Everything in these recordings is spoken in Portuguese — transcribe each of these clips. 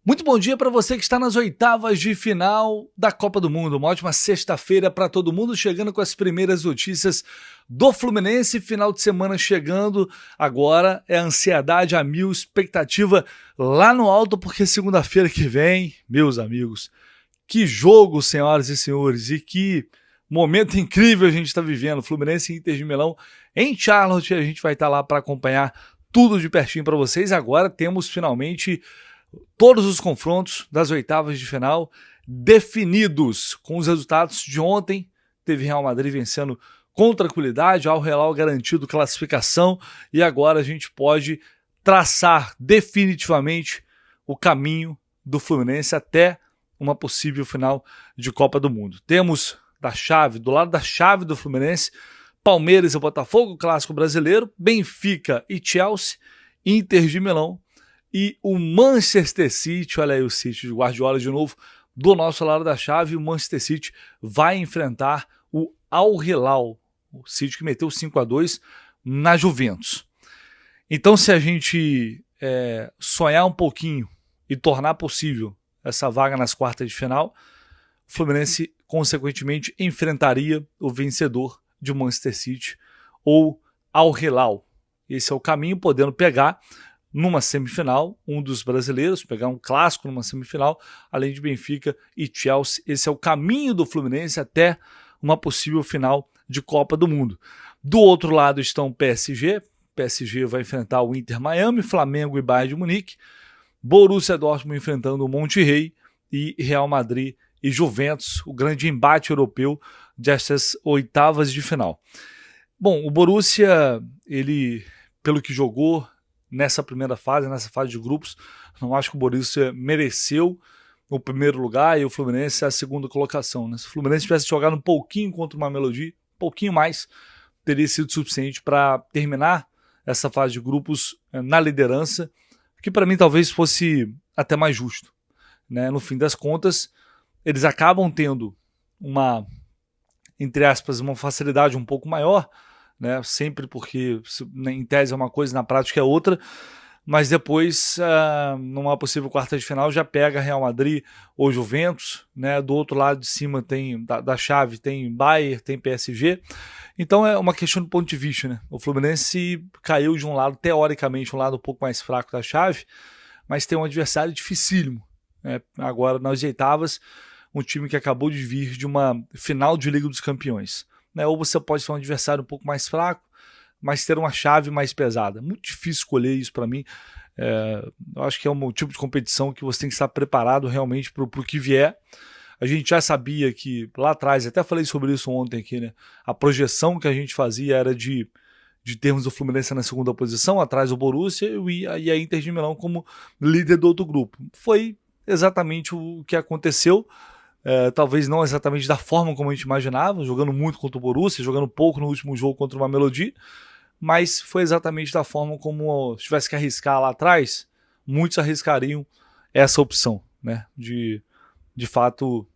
Muito bom dia para você que está nas oitavas de final da Copa do Mundo. Uma ótima sexta-feira para todo mundo, chegando com as primeiras notícias do Fluminense. Final de semana chegando, agora é ansiedade a mil, expectativa lá no alto, porque segunda-feira que vem, meus amigos, que jogo, senhoras e senhores, e que momento incrível a gente está vivendo. Fluminense e Inter de Milão em Charlotte, a gente vai estar lá para acompanhar tudo de pertinho para vocês. Agora temos finalmente todos os confrontos das oitavas de final definidos com os resultados de ontem. Teve Real Madrid vencendo com tranquilidade, Al Hilal garantido classificação, e agora a gente pode traçar definitivamente o caminho do Fluminense até uma possível final de Copa do Mundo. Temos do lado da chave do Fluminense, Palmeiras e Botafogo, clássico brasileiro, Benfica e Chelsea, Inter de Milão e o Manchester City. Olha aí o City de Guardiola de novo, do nosso lado da chave. O Manchester City vai enfrentar o Al Hilal, o City que meteu 5-2 na Juventus. Então, se a gente sonhar um pouquinho e tornar possível essa vaga nas quartas de final, o Fluminense, consequentemente, enfrentaria o vencedor de Manchester City ou Al Hilal. Esse é o caminho, podendo pegar numa semifinal um dos brasileiros, pegar um clássico numa semifinal, além de Benfica e Chelsea. Esse é o caminho do Fluminense até uma possível final de Copa do Mundo. Do outro lado estão o PSG. PSG vai enfrentar o Inter Miami, Flamengo e Bayern de Munique, Borussia Dortmund enfrentando o Monterrey e Real Madrid e Juventus, o grande embate europeu dessas oitavas de final. Bom, o Borussia, ele, pelo que jogou nessa primeira fase, nessa fase de grupos, não acho que o Borussia mereceu o primeiro lugar e o Fluminense a segunda colocação, né? Se o Fluminense tivesse jogado um pouquinho contra o Mamelodi, um pouquinho mais, teria sido suficiente para terminar essa fase de grupos na liderança, que para mim talvez fosse até mais justo, né? No fim das contas, eles acabam tendo uma, entre aspas, uma facilidade um pouco maior, né? Sempre porque em tese é uma coisa, na prática é outra, mas depois, numa possível quarta de final, já pega Real Madrid ou Juventus, né? Do outro lado de cima da chave tem Bayern, tem PSG, então é uma questão do ponto de vista, né? O Fluminense caiu de um lado, teoricamente, um lado um pouco mais fraco da chave, mas tem um adversário dificílimo, né? Agora, nas oitavas, um time que acabou de vir de uma final de Liga dos Campeões, né? Ou você pode ser um adversário um pouco mais fraco, mas ter uma chave mais pesada. Muito difícil escolher isso para mim. Eu acho que é um tipo de competição que você tem que estar preparado realmente para o que vier. A gente já sabia que lá atrás, até falei sobre isso ontem aqui, né? A projeção que a gente fazia era de termos o Fluminense na segunda posição, atrás do Borussia e a Inter de Milão como líder do outro grupo. Foi exatamente o que aconteceu. Talvez não exatamente da forma como a gente imaginava, jogando muito contra o Borussia, jogando pouco no último jogo contra o Mamelodi, mas foi exatamente da forma como, se tivesse que arriscar lá atrás, muitos arriscariam essa opção, né, de fato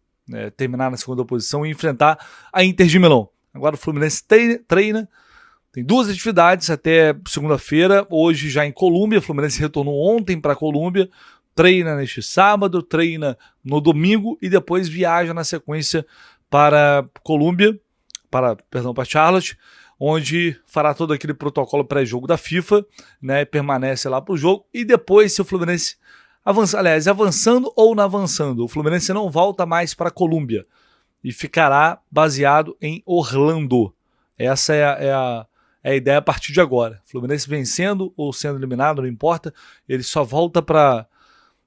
terminar na segunda posição e enfrentar a Inter de Milão. Agora o Fluminense treina, tem duas atividades até segunda-feira, hoje já em Colômbia. O Fluminense retornou ontem para Colômbia, treina neste sábado, treina no domingo e depois viaja na sequência para para Charlotte, onde fará todo aquele protocolo pré-jogo da FIFA, né, permanece lá para o jogo, e depois, se o Fluminense avançando ou não avançando, o Fluminense não volta mais para Colômbia e ficará baseado em Orlando. Essa é a ideia a partir de agora. O Fluminense vencendo ou sendo eliminado, não importa, ele só volta para...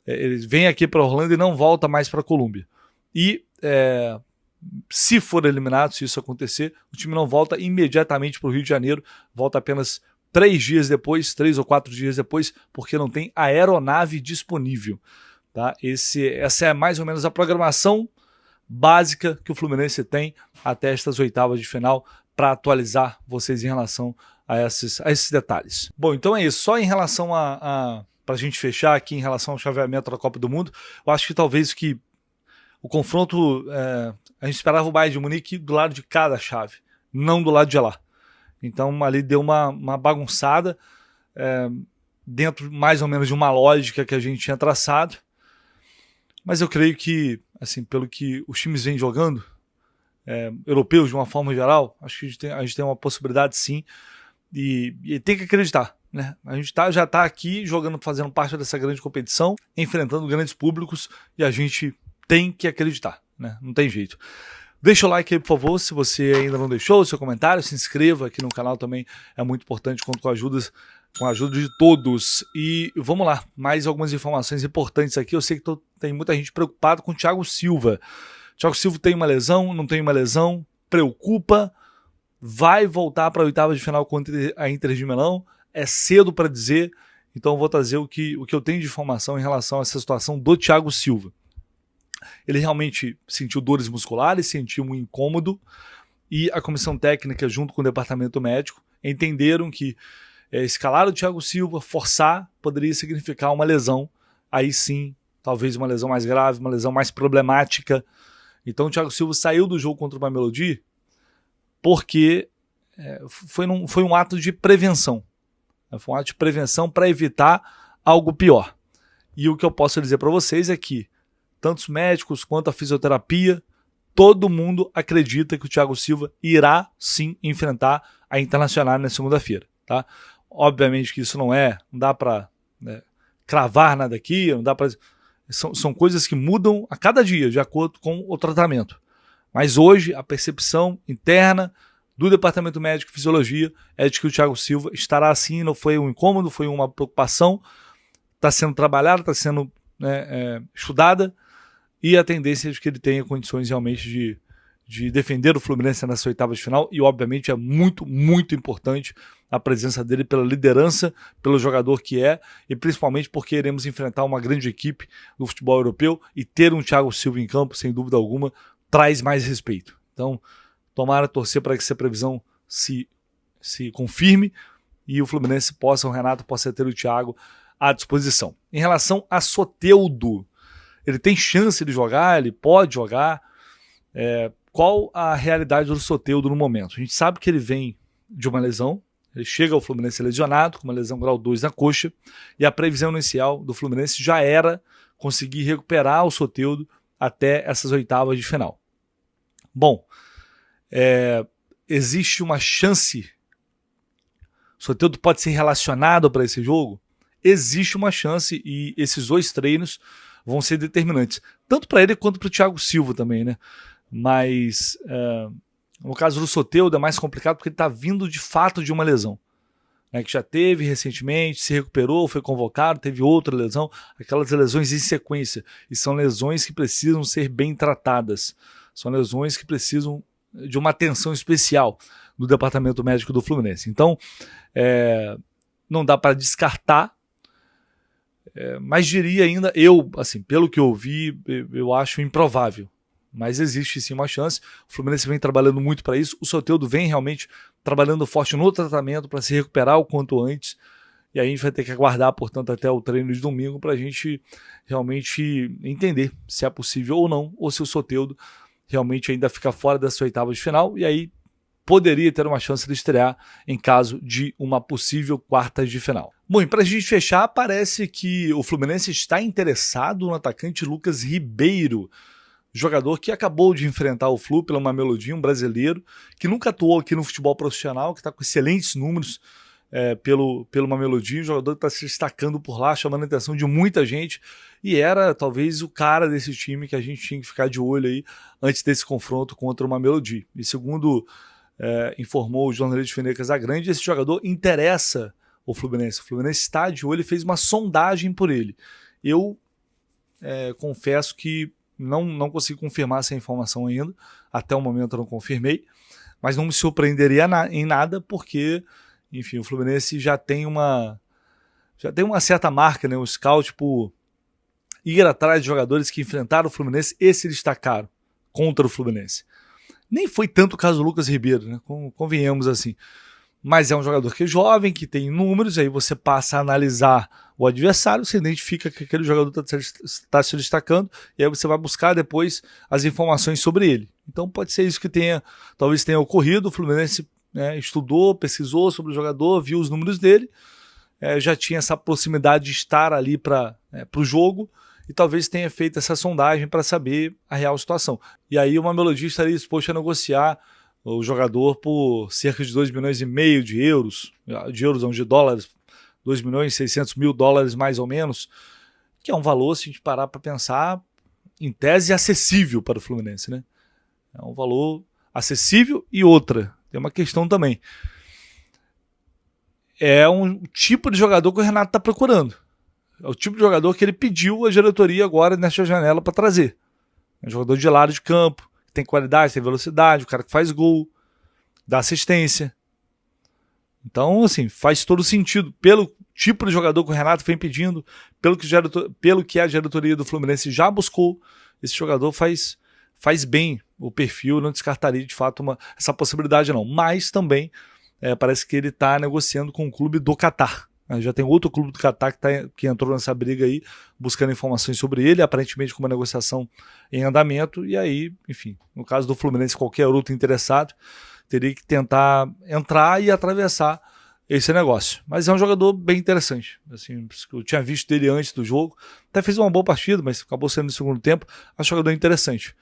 Ele vem aqui para Orlando e não volta mais para a Colômbia. E se for eliminado, se isso acontecer, o time não volta imediatamente para o Rio de Janeiro, volta apenas 3 ou 4 dias depois, porque não tem aeronave disponível. Tá? Essa é mais ou menos a programação básica que o Fluminense tem até estas oitavas de final, para atualizar vocês em relação a esses detalhes. Bom, então é isso. Só em relação para a gente fechar aqui em relação ao chaveamento da Copa do Mundo, eu acho que talvez que o confronto, a gente esperava o Bayern de Munique do lado de cada chave, não do lado de lá. Então ali deu uma bagunçada, dentro mais ou menos de uma lógica que a gente tinha traçado, Mas eu creio que, assim, pelo que os times vêm jogando, europeus de uma forma geral, acho que a gente tem uma possibilidade sim, e tem que acreditar, né? A gente já está aqui jogando, fazendo parte dessa grande competição, enfrentando grandes públicos, e a gente tem que acreditar, né? Não tem jeito. Deixa o like aí, por favor, se você ainda não deixou o seu comentário, se inscreva aqui no canal também, é muito importante, conto com a ajuda de todos. E vamos lá, mais algumas informações importantes aqui. Eu sei que tem muita gente preocupada com o Thiago Silva. Thiago Silva tem uma lesão, não tem uma lesão, preocupa, vai voltar para a oitava de final contra a Inter de Milão, é cedo para dizer, então eu vou trazer o que eu tenho de informação em relação a essa situação do Thiago Silva. Ele realmente sentiu dores musculares, sentiu um incômodo, e a comissão técnica, junto com o departamento médico, entenderam que escalar o Thiago Silva, forçar, poderia significar uma lesão. Aí sim, talvez uma lesão mais grave, uma lesão mais problemática. Então o Thiago Silva saiu do jogo contra o Mamelodi porque foi um ato de prevenção. Foi um ato de prevenção para evitar algo pior. E o que eu posso dizer para vocês é que tanto os médicos quanto a fisioterapia, todo mundo acredita que o Thiago Silva irá sim enfrentar a Internacional na segunda-feira, tá? Obviamente que isso não dá para cravar nada aqui, não dá para. São coisas que mudam a cada dia, de acordo com o tratamento. Mas hoje a percepção interna do Departamento Médico e Fisiologia é de que o Thiago Silva estará assim, não foi um incômodo, foi uma preocupação, está sendo trabalhada, está sendo estudada, e a tendência é de que ele tenha condições realmente de defender o Fluminense nessa oitava de final, e obviamente é muito, muito importante a presença dele pela liderança, pelo jogador que é, e principalmente porque iremos enfrentar uma grande equipe do futebol europeu, e ter um Thiago Silva em campo, sem dúvida alguma, traz mais respeito. Então, tomara torcer para que essa previsão se confirme e o Fluminense o Renato possa ter o Thiago à disposição. Em relação a Soteldo, ele tem chance de jogar, ele pode jogar. Qual a realidade do Soteldo no momento? A gente sabe que ele vem de uma lesão, ele chega ao Fluminense lesionado, com uma lesão grau 2 na coxa, e a previsão inicial do Fluminense já era conseguir recuperar o Soteldo até essas oitavas de final. Bom, existe uma chance, o Soteldo pode ser relacionado para esse jogo? Existe uma chance, e esses dois treinos vão ser determinantes, tanto para ele quanto para o Thiago Silva também, né? Mas no caso do Soteldo é mais complicado porque ele está vindo de fato de uma lesão, né, que já teve recentemente, se recuperou, foi convocado, teve outra lesão, aquelas lesões em sequência, e são lesões que precisam ser bem tratadas, são lesões que precisam de uma atenção especial do departamento médico do Fluminense. Então, não dá para descartar, mas diria ainda, assim, pelo que eu vi, eu acho improvável. Mas existe sim uma chance. O Fluminense vem trabalhando muito para isso. O Soteldo vem realmente trabalhando forte no tratamento para se recuperar o quanto antes. E aí a gente vai ter que aguardar, portanto, até o treino de domingo para a gente realmente entender se é possível ou não, ou se o Soteldo realmente ainda fica fora dessa oitava de final. E aí poderia ter uma chance de estrear em caso de uma possível quarta de final. Bom, e para a gente fechar, parece que o Fluminense está interessado no atacante Lucas Ribeiro, jogador que acabou de enfrentar o Flu pela Mamelodi, um brasileiro que nunca atuou aqui no futebol profissional, que está com excelentes números pelo Mamelodi, um jogador que está se destacando por lá, chamando a atenção de muita gente, e era talvez o cara desse time que a gente tinha que ficar de olho aí antes desse confronto contra o Mamelodi. E segundo informou o jornalista Fene Casagrande, esse jogador interessa o Fluminense. O Fluminense está de olho e fez uma sondagem por ele. Eu confesso que não consigo confirmar essa informação ainda, até o momento eu não confirmei, mas não me surpreenderia em nada, porque, enfim, o Fluminense já tem uma certa marca, né, o scout, por ir atrás de jogadores que enfrentaram o Fluminense e se destacaram contra o Fluminense. Nem foi tanto o caso do Lucas Ribeiro, né, convenhamos assim. Mas é um jogador que é jovem, que tem números, aí você passa a analisar o adversário, você identifica que aquele jogador está se destacando, e aí você vai buscar depois as informações sobre ele. Então pode ser isso que talvez tenha ocorrido. O Fluminense estudou, pesquisou sobre o jogador, viu os números dele, já tinha essa proximidade de estar ali para o jogo, e talvez tenha feito essa sondagem para saber a real situação. E aí o Mamelodi estaria disposto a negociar o jogador por cerca de 2,5 milhões de euros, não, de dólares, 2.600.000 mais ou menos, que é um valor, se a gente parar para pensar, em tese acessível para o Fluminense, né? É um valor acessível e outra, tem uma questão também. É um tipo de jogador que o Renato está procurando. É o tipo de jogador que ele pediu a diretoria agora nesta janela para trazer. É um jogador de lado de campo, que tem qualidade, tem velocidade, o cara que faz gol, dá assistência. Então, assim, faz todo sentido. Pelo tipo de jogador que o Renato vem pedindo, pelo que a diretoria do Fluminense já buscou, esse jogador faz bem o perfil, não descartaria de fato essa possibilidade não. Mas também parece que ele está negociando com o clube do Catar. Já tem outro clube do Catar que entrou nessa briga aí, buscando informações sobre ele, aparentemente com uma negociação em andamento, e aí, enfim, no caso do Fluminense, qualquer outro interessado teria que tentar entrar e atravessar esse negócio. Mas é um jogador bem interessante. Assim, eu tinha visto dele antes do jogo, até fez uma boa partida, mas acabou sendo no segundo tempo. É um jogador interessante.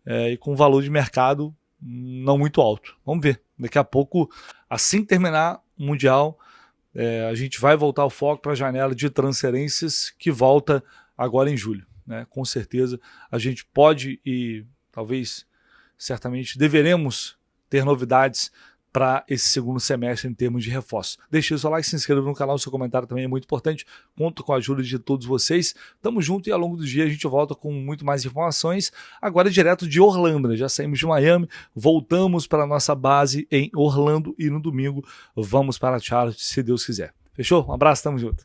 E com um valor de mercado não muito alto. Vamos ver. Daqui a pouco, assim que terminar o Mundial, a gente vai voltar o foco para a janela de transferências que volta agora em julho. Né? Com certeza a gente pode e talvez, certamente, deveremos ter novidades para esse segundo semestre em termos de reforço. Deixe o seu like, se inscreva no canal, seu comentário também é muito importante. Conto com a ajuda de todos vocês. Tamo junto e ao longo do dia a gente volta com muito mais informações. Agora direto de Orlando, né? Já saímos de Miami, voltamos para a nossa base em Orlando e no domingo vamos para Charlotte, se Deus quiser. Fechou? Um abraço, tamo junto.